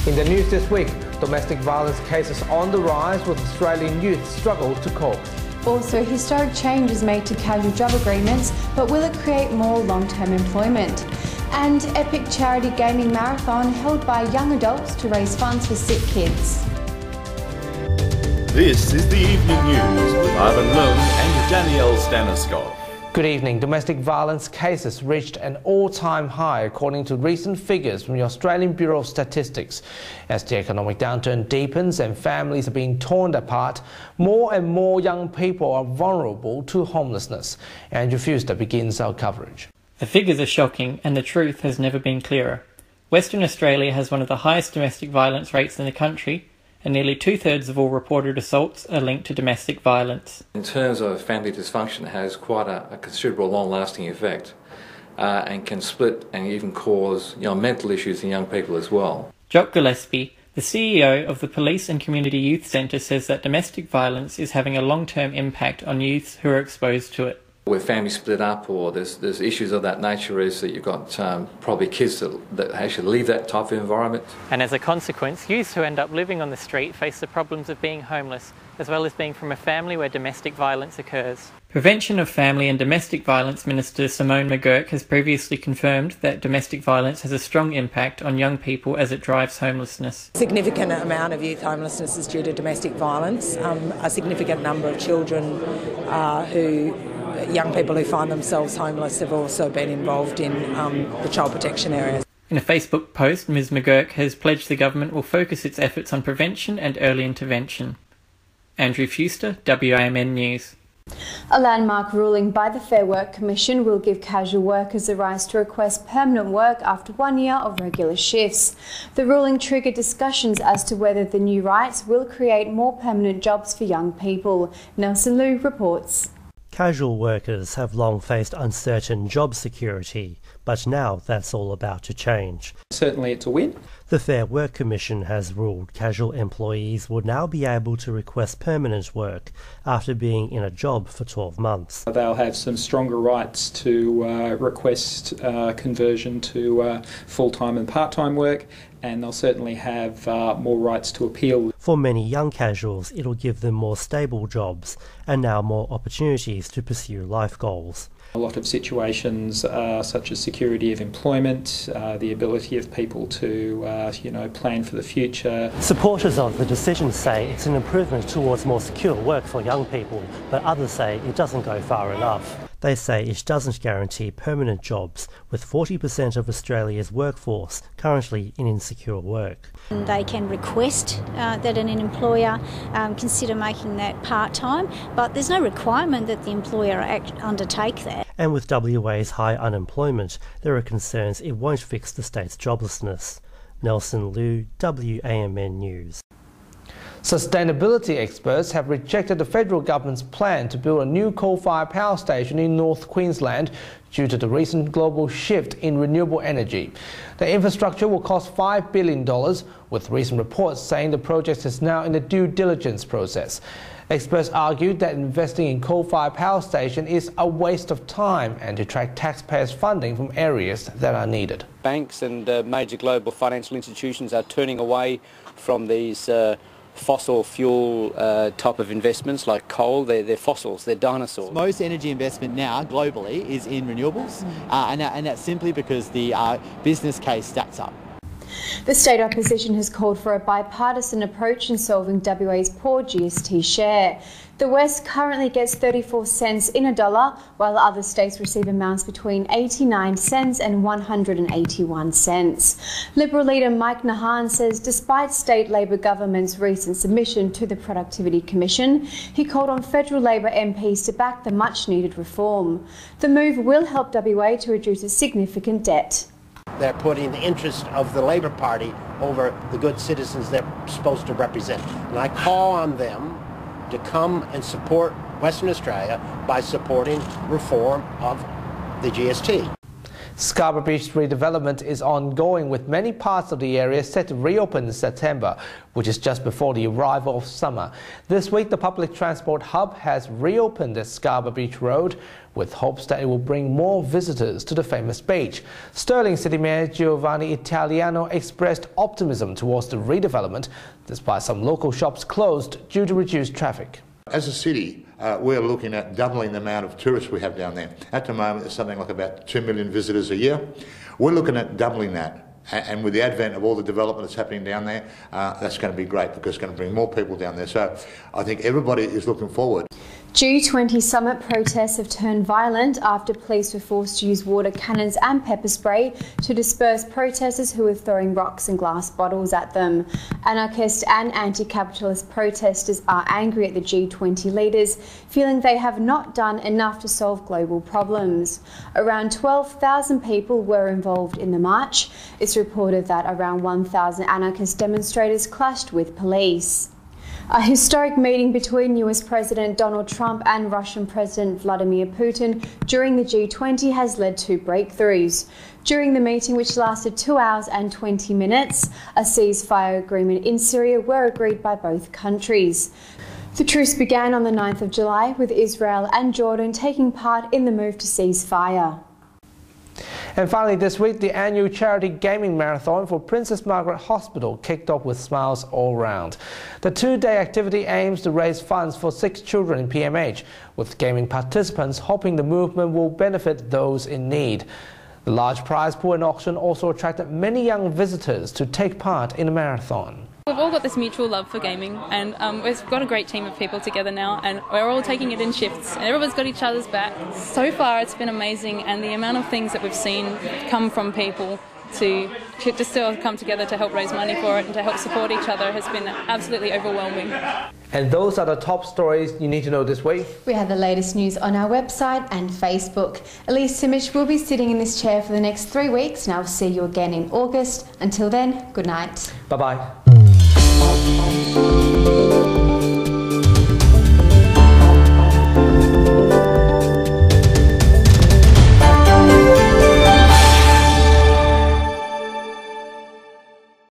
In the news this week, domestic violence cases on the rise with Australian youth struggle to cope. Also, historic changes made to casual job agreements, but will it create more long-term employment? And epic charity gaming marathon held by young adults to raise funds for sick kids. This is the Evening News with Ivan Lung and Danielle Staniskov. Good evening. Domestic violence cases reached an all-time high according to recent figures from the Australian Bureau of Statistics. As the economic downturn deepens and families are being torn apart, more and more young people are vulnerable to homelessness. Andrew Fuster begins our coverage. The figures are shocking and the truth has never been clearer. Western Australia has one of the highest domestic violence rates in the country, and nearly two-thirds of all reported assaults are linked to domestic violence. In terms of family dysfunction, it has quite a considerable long-lasting effect and can split and even cause mental issues in young people as well. Jock Gillespie, the CEO of the Police and Community Youth Centre, says that domestic violence is having a long-term impact on youths who are exposed to it. Where families split up or there's issues of that nature is that you've got probably kids that actually leave that type of environment. And as a consequence, youths who end up living on the street face the problems of being homeless, as well as being from a family where domestic violence occurs. Prevention of Family and Domestic Violence Minister Simone McGurk has previously confirmed that domestic violence has a strong impact on young people as it drives homelessness. A significant amount of youth homelessness is due to domestic violence. A significant number of children young people who find themselves homeless have also been involved in the child protection areas. In a Facebook post, Ms McGurk has pledged the government will focus its efforts on prevention and early intervention. Andrew Fuster, WAMN News. A landmark ruling by the Fair Work Commission will give casual workers the right to request permanent work after 1 year of regular shifts. The ruling triggered discussions as to whether the new rights will create more permanent jobs for young people. Nelson Liu reports. Casual workers have long faced uncertain job security, but now that's all about to change. Certainly it's a win. The Fair Work Commission has ruled casual employees will now be able to request permanent work after being in a job for 12 months. They'll have some stronger rights to request conversion to full-time and part-time work, and they'll certainly have more rights to appeal. For many young casuals, it'll give them more stable jobs and now more opportunities to pursue life goals. A lot of situations such as security of employment, the ability of people to plan for the future. Supporters of the decision say it's an improvement towards more secure work for young people, but others say it doesn't go far enough. They say it doesn't guarantee permanent jobs, with 40% of Australia's workforce currently in insecure work. They can request that an employer consider making that part-time, but there's no requirement that the employer undertake that. And with WA's high unemployment, there are concerns it won't fix the state's joblessness. Nelson Liu, WAMN News. Sustainability experts have rejected the federal government's plan to build a new coal-fired power station in North Queensland due to the recent global shift in renewable energy. The infrastructure will cost $5 billion, with recent reports saying the project is now in the due diligence process. Experts argued that investing in coal-fired power station is a waste of time and detract taxpayers' funding from areas that are needed. Banks and major global financial institutions are turning away from these fossil fuel type of investments like coal. They're fossils, they're dinosaurs. Most energy investment now globally is in renewables, and that's simply because the business case stacks up. The state opposition has called for a bipartisan approach in solving WA's poor GST share. The West currently gets 34 cents in a dollar, while other states receive amounts between 89 cents and 181 cents. Liberal leader Mike Nahan says despite state Labor government's recent submission to the Productivity Commission, he called on federal Labor MPs to back the much-needed reform. The move will help WA to reduce its significant debt. They're putting the interest of the Labor Party over the good citizens they're supposed to represent. And I call on them to come and support Western Australia by supporting reform of the GST. Scarborough Beach redevelopment is ongoing, with many parts of the area set to reopen in September, which is just before the arrival of summer. This week, the public transport hub has reopened at Scarborough Beach Road, with hopes that it will bring more visitors to the famous beach. Stirling City Mayor Giovanni Italiano expressed optimism towards the redevelopment, despite some local shops closed due to reduced traffic. As a city, we're looking at doubling the amount of tourists we have down there. At the moment, there's something like about 2 million visitors a year. We're looking at doubling that. And with the advent of all the development that's happening down there, that's going to be great because it's going to bring more people down there. So I think everybody is looking forward. G20 summit protests have turned violent after police were forced to use water cannons and pepper spray to disperse protesters who were throwing rocks and glass bottles at them. Anarchist and anti-capitalist protesters are angry at the G20 leaders, feeling they have not done enough to solve global problems. Around 12,000 people were involved in the march. It's reported that around 1,000 anarchist demonstrators clashed with police. A historic meeting between US President Donald Trump and Russian President Vladimir Putin during the G20 has led to breakthroughs. During the meeting, which lasted 2 hours and 20 minutes, a ceasefire agreement in Syria were agreed by both countries. The truce began on the 9th of July, with Israel and Jordan taking part in the move to ceasefire. And finally this week, the annual charity gaming marathon for Princess Margaret Hospital kicked off with smiles all round. The two-day activity aims to raise funds for 6 children in PMH, with gaming participants hoping the movement will benefit those in need. The large prize pool and auction also attracted many young visitors to take part in the marathon. We've all got this mutual love for gaming, and we've got a great team of people together now, and we're all taking it in shifts, and everyone's got each other's back. So far it's been amazing, and the amount of things that we've seen come from people to just to come together to help raise money for it and to help support each other has been absolutely overwhelming. And those are the top stories you need to know this week. We have the latest news on our website and Facebook. Elise Simic will be sitting in this chair for the next 3 weeks, and I'll see you again in August. Until then, good night. Bye-bye.